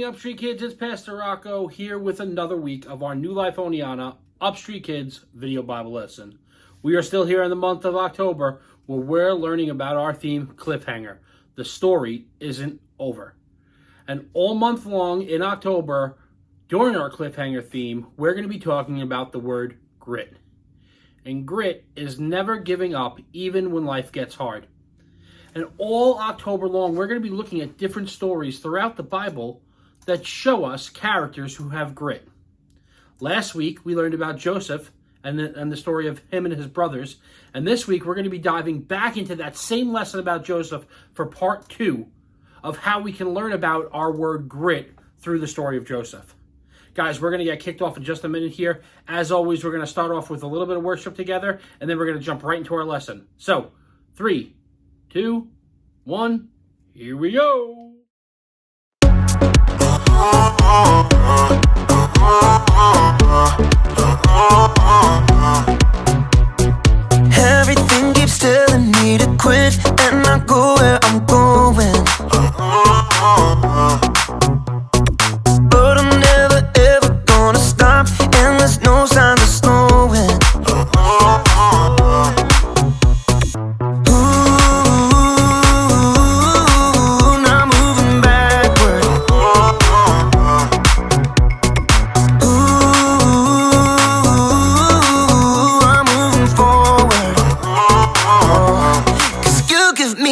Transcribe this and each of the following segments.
UpStreet Kids, it's Pastor Rocco here with another week of our New Life Oneonta UpStreet Kids video Bible lesson. We are still here in the month of October where we're learning about our theme, Cliffhanger. The story isn't over. And all month long in October, during our Cliffhanger theme, we're going to be talking about the word grit. And grit is never giving up even when life gets hard. And all October long, we're going to be looking at different stories throughout the Bible that show us characters who have grit. Last week, we learned about Joseph and the story of him and his brothers. And this week, we're going to be diving back into that same lesson about Joseph for part 2 of how we can learn about our word grit through the story of Joseph. Guys, we're going to get kicked off in just a minute here. As always, we're going to start off with a little bit of worship together, and then we're going to jump right into our lesson. So, 3, 2, 1, here we go. Everything keeps telling me to quit and not go where I'm going. But I'm never ever gonna stop, and there's no signs of slowing.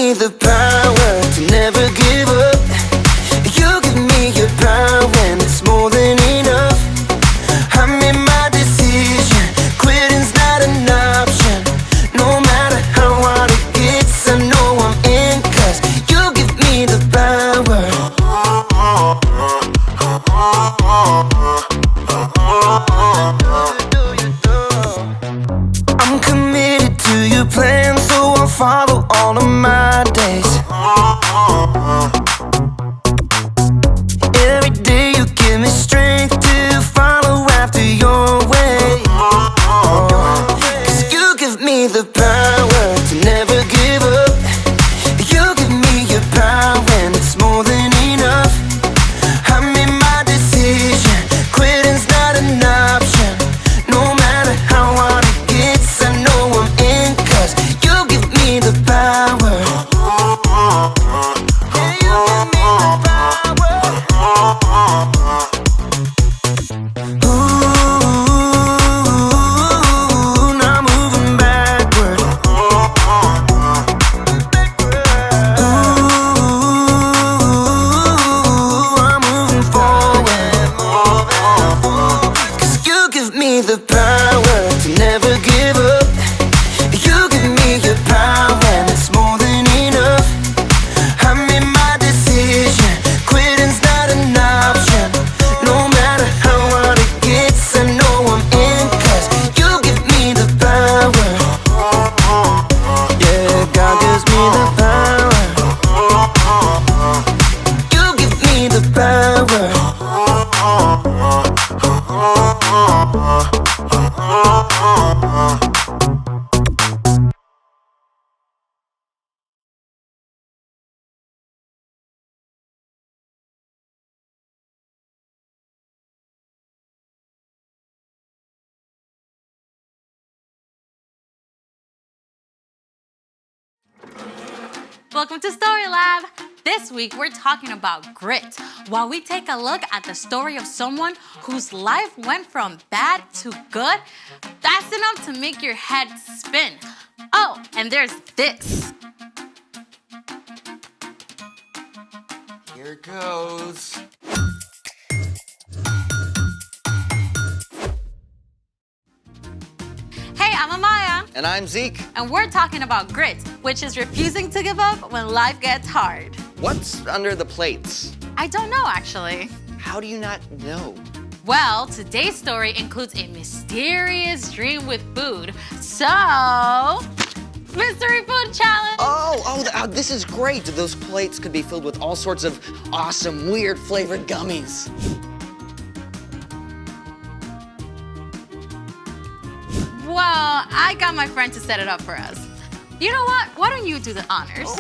The power to never give up. You give me your power when it's more than enough. I made my decision, quitting's not an option. No matter how hard it gets, I know I'm in, 'cause you give me the power. I'm committed to your plan, so I'll follow all of my days. Every day you give me strength to follow after your way. 'Cause you give me the power to never give up. You give me your power and it's more than enough. I made my decision, quitting's not an option. No matter how hard it gets, I know I'm in, 'cause you give me the power. Yeah, you give me the power. Ooh, now moving backward. Ooh, I'm moving forward. 'Cause you give me the power to never give up. You give me your power and it's more than enough. I made my decision, quitting's not an option. No matter how hard it gets, I know I'm in, 'cause you give me the power. Yeah, God gives me the power. You give me the power. Welcome to Story Lab. This week we're talking about grit while we take a look at the story of someone whose life went from bad to good. That's enough to make your head spin. Oh, and there's this. Here goes. Hey, I'm Amaya, And I'm Zeke. and we're talking about grit, which is refusing to give up when life gets hard. What's under the plates? I don't know, actually. How do you not know? Well, today's story includes a mysterious dream with food. So, mystery food challenge. This is great. Those plates could be filled with all sorts of awesome, weird flavored gummies. Well, I got my friend to set it up for us. You know what? Why don't you do the honors?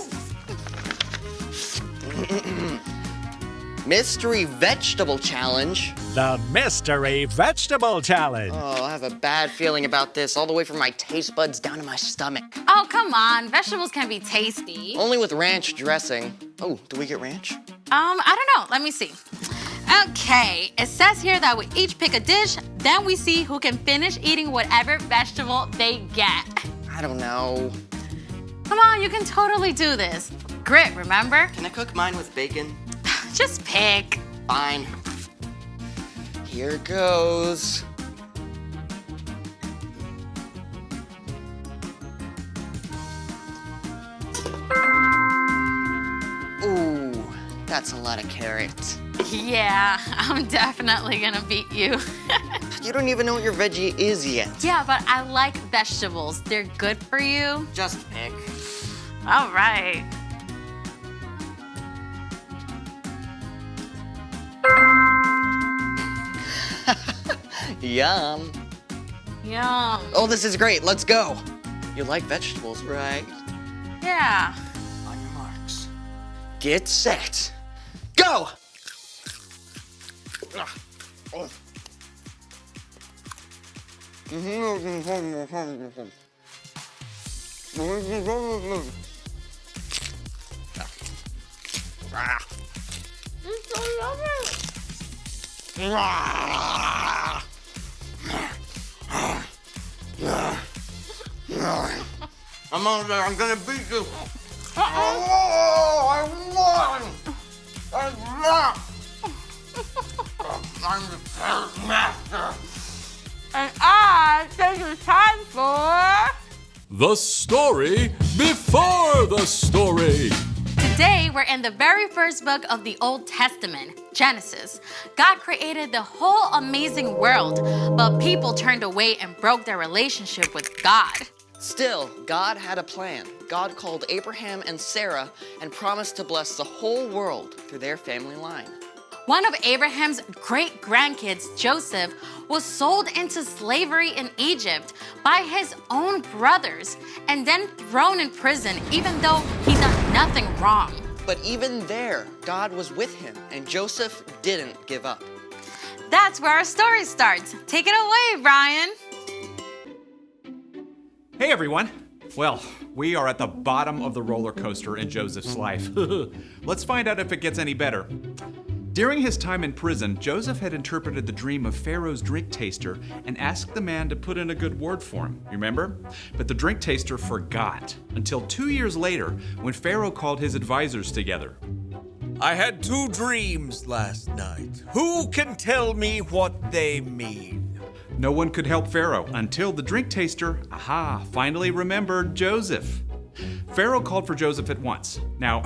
Mystery Vegetable Challenge? The Mystery Vegetable Challenge. Oh, I have a bad feeling about this, all the way from my taste buds down to my stomach. Oh, come on. Vegetables can be tasty. Only with ranch dressing. Oh, do we get ranch? I don't know. Let me see. Okay, it says here that we each pick a dish, then we see who can finish eating whatever vegetable they get. I don't know. Come on, you can totally do this. Grit, remember? Can I cook mine with bacon? Just pick. Fine. Here goes. Ooh, that's a lot of carrots. Yeah, I'm definitely gonna beat you. You don't even know what your veggie is yet. Yeah, but I like vegetables. They're good for you. Just pick. All right. Yum. Yum. Oh, this is great. Let's go. You like vegetables, right? Yeah. On your marks. Get set. Go! I'm gonna beat you. Oh, I won! I won! I'm the carrot master. And I think it's time for... The story before the story. Today, we're in the very first book of the Old Testament, Genesis. God created the whole amazing world, but people turned away and broke their relationship with God. Still, God had a plan. God called Abraham and Sarah and promised to bless the whole world through their family line. One of Abraham's great-grandkids, Joseph, was sold into slavery in Egypt by his own brothers and then thrown in prison even though he done nothing wrong. But even there, God was with him, and Joseph didn't give up. That's where our story starts. Take it away, Brian. Hey everyone! Well, we are at the bottom of the roller coaster in Joseph's life. Let's find out if it gets any better. During his time in prison, Joseph had interpreted the dream of Pharaoh's drink taster and asked the man to put in a good word for him, remember? But the drink taster forgot until 2 years later when Pharaoh called his advisors together. I had 2 dreams last night. Who can tell me what they mean? No one could help Pharaoh until the drink taster, finally remembered Joseph. Pharaoh called for Joseph at once. Now,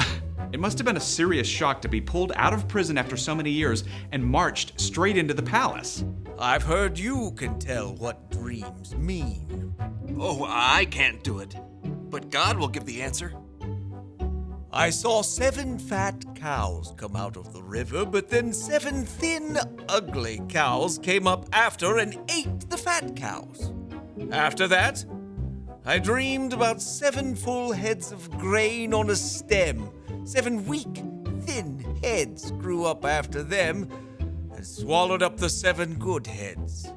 it must have been a serious shock to be pulled out of prison after so many years and marched straight into the palace. I've heard you can tell what dreams mean. Oh, I can't do it. But God will give the answer. I saw 7 fat cows come out of the river, but then 7 thin, ugly cows came up after and ate the fat cows. After that, I dreamed about 7 full heads of grain on a stem. 7 weak, thin heads grew up after them and swallowed up the 7 good heads.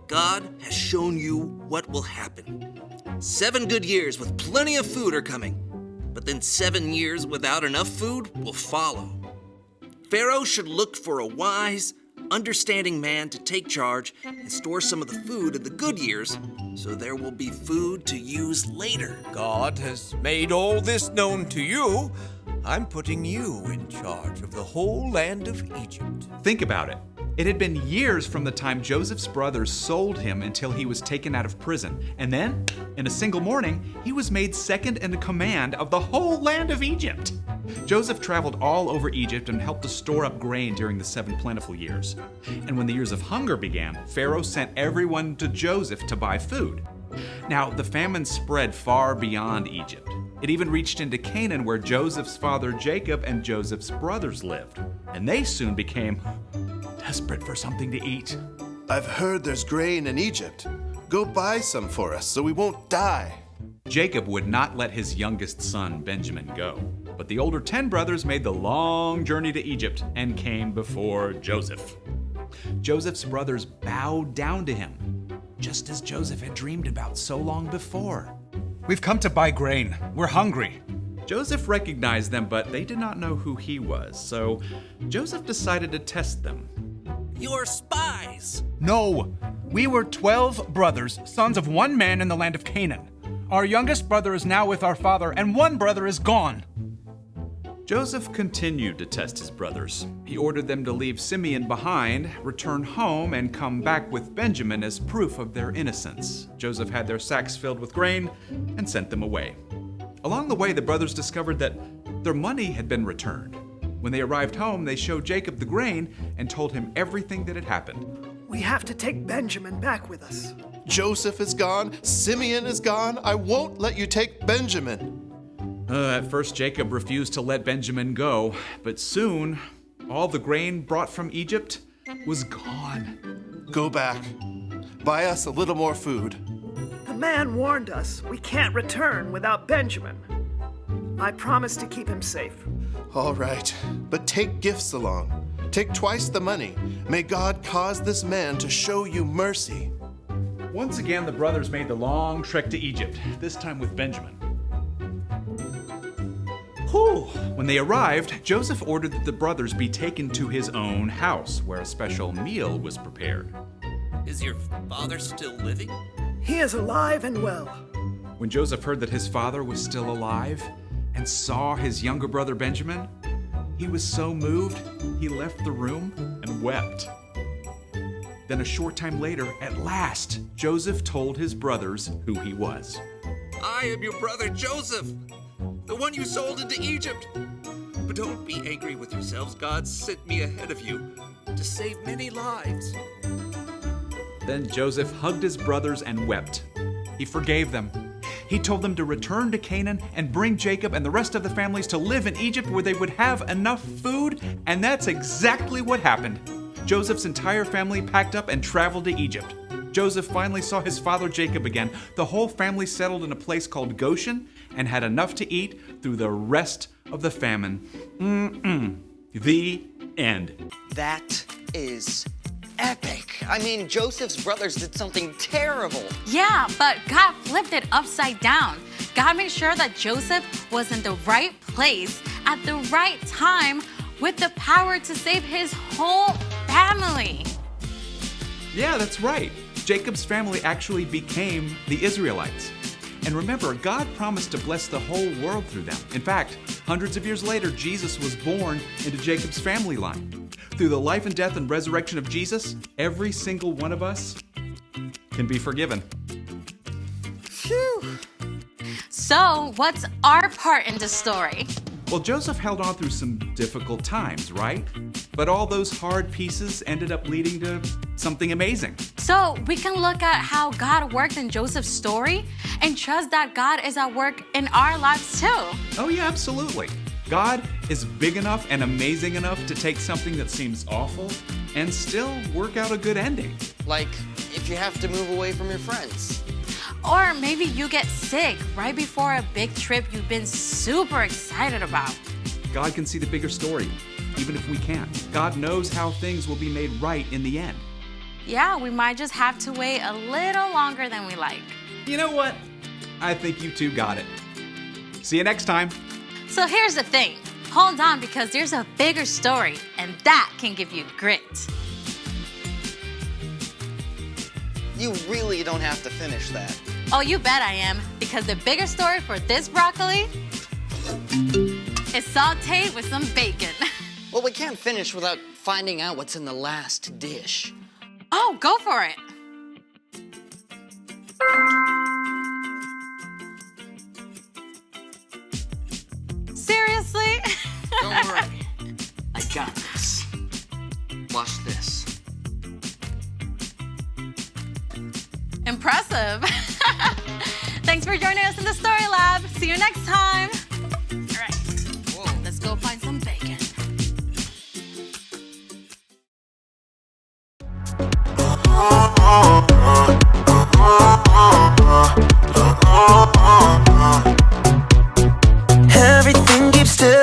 God has shown you what will happen. 7 good years with plenty of food are coming, but then 7 years without enough food will follow. Pharaoh should look for a wise, understanding man to take charge and store some of the food in the good years so there will be food to use later. God has made all this known to you. I'm putting you in charge of the whole land of Egypt. Think about it. It had been years from the time Joseph's brothers sold him until he was taken out of prison. And then, in a single morning, he was made second in command of the whole land of Egypt. Joseph traveled all over Egypt and helped to store up grain during the 7 plentiful years. And when the years of hunger began, Pharaoh sent everyone to Joseph to buy food. Now, the famine spread far beyond Egypt. It even reached into Canaan, where Joseph's father Jacob and Joseph's brothers lived. And they soon became desperate for something to eat. I've heard there's grain in Egypt. Go buy some for us so we won't die. Jacob would not let his youngest son, Benjamin, go. But the older 10 brothers made the long journey to Egypt and came before Joseph. Joseph's brothers bowed down to him, just as Joseph had dreamed about so long before. We've come to buy grain. We're hungry. Joseph recognized them, but they did not know who he was, so Joseph decided to test them. You're spies! No, we were 12 brothers, sons of one man in the land of Canaan. Our youngest brother is now with our father, and one brother is gone. Joseph continued to test his brothers. He ordered them to leave Simeon behind, return home, and come back with Benjamin as proof of their innocence. Joseph had their sacks filled with grain and sent them away. Along the way, the brothers discovered that their money had been returned. When they arrived home, they showed Jacob the grain and told him everything that had happened. We have to take Benjamin back with us. Joseph is gone. Simeon is gone. I won't let you take Benjamin. At first, Jacob refused to let Benjamin go, but soon, all the grain brought from Egypt was gone. Go back. Buy us a little more food. The man warned us we can't return without Benjamin. I promise to keep him safe. All right, but take gifts along. Take twice the money. May God cause this man to show you mercy. Once again, the brothers made the long trek to Egypt, this time with Benjamin. When they arrived, Joseph ordered that the brothers be taken to his own house, where a special meal was prepared. Is your father still living? He is alive and well. When Joseph heard that his father was still alive and saw his younger brother Benjamin, he was so moved, he left the room and wept. Then a short time later, at last, Joseph told his brothers who he was. I am your brother Joseph, the one you sold into Egypt. But don't be angry with yourselves. God sent me ahead of you to save many lives. Then Joseph hugged his brothers and wept. He forgave them. He told them to return to Canaan and bring Jacob and the rest of the families to live in Egypt where they would have enough food, and that's exactly what happened. Joseph's entire family packed up and traveled to Egypt. Joseph finally saw his father Jacob again. The whole family settled in a place called Goshen and had enough to eat through the rest of the famine. The end. That is epic. I mean, Joseph's brothers did something terrible. Yeah, but God flipped it upside down. God made sure that Joseph was in the right place at the right time with the power to save his whole family. Yeah, that's right. Jacob's family actually became the Israelites. And remember, God promised to bless the whole world through them. In fact, hundreds of years later, Jesus was born into Jacob's family line. Through the life and death and resurrection of Jesus, every single one of us can be forgiven. Phew. So, what's our part in this story? Well, Joseph held on through some difficult times, right? But all those hard pieces ended up leading to something amazing. So, we can look at how God worked in Joseph's story and trust that God is at work in our lives too. Oh yeah, absolutely. God is big enough and amazing enough to take something that seems awful and still work out a good ending. Like if you have to move away from your friends. Or maybe you get sick right before a big trip you've been super excited about. God can see the bigger story, even if we can't. God knows how things will be made right in the end. Yeah, we might just have to wait a little longer than we like. You know what? I think you two got it. See you next time. So here's the thing. Hold on, because there's a bigger story, and that can give you grit. You really don't have to finish that. Oh, you bet I am, because the bigger story for this broccoli is sauteed with some bacon. Well, we can't finish without finding out what's in the last dish. Oh, go for it. Seriously? Don't worry. I got this. Watch this. Impressive. Thanks for joining us in the Story Lab. See you next time. All right, whoa, let's go find some bacon. Everything keeps turning.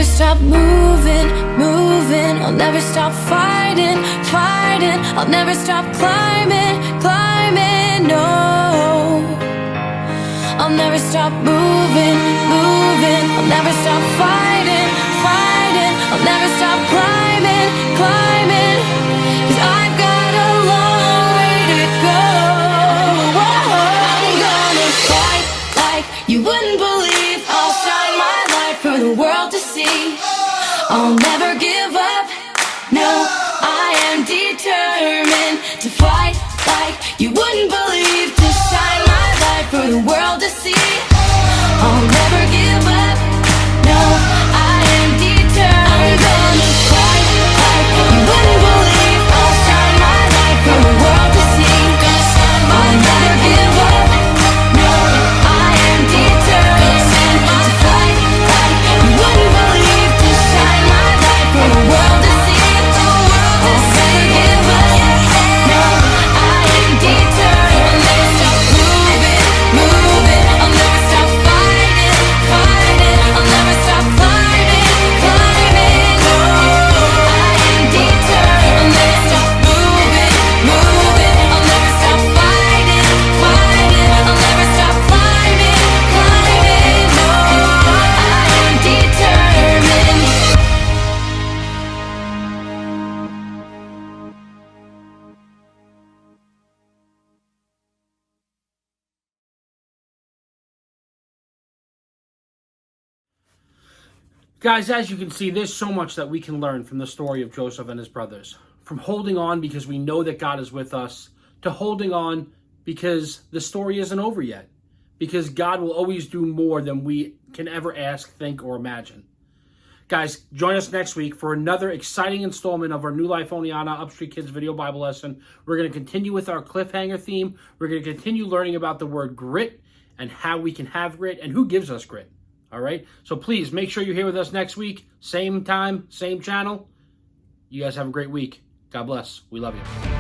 stop moving, moving. I'll never stop fighting, fighting. I'll never stop climbing, climbing. No, I'll never stop moving, moving. I'll never stop fighting, fighting. I'll never stop climbing, climbing. 'Cause I've got a long way to go. I'm gonna fight like you wouldn't believe. I'll shine my light for the world to see. I'll never give up. No, I am determined to fight like you wouldn't believe. To shine my light for the world to see. I'll never give up. No, I am determined. I'm gonna fight like you wouldn't believe. I'll shine my light for the world to see. I'll never give up. No, I am determined to fight like you wouldn't believe. To shine my light for the world to see. I'll never give up. No, I am determined. Stop moving, moving. I'll never stop fighting, fighting. I'll never stop climbing, climbing. No, I am determined. Stop moving, moving. I'll never stop fighting, fighting. I'll never stop climbing, climbing. No, I am determined. Guys, as you can see, there's so much that we can learn from the story of Joseph and his brothers. From holding on because we know that God is with us, to holding on because the story isn't over yet. Because God will always do more than we can ever ask, think, or imagine. Guys, join us next week for another exciting installment of our New Life Oneonta UpStreet Kids video Bible lesson. We're going to continue with our cliffhanger theme. We're going to continue learning about the word grit and how we can have grit and who gives us grit. All right? So please make sure you're here with us next week. Same time, same channel. You guys have a great week. God bless. We love you.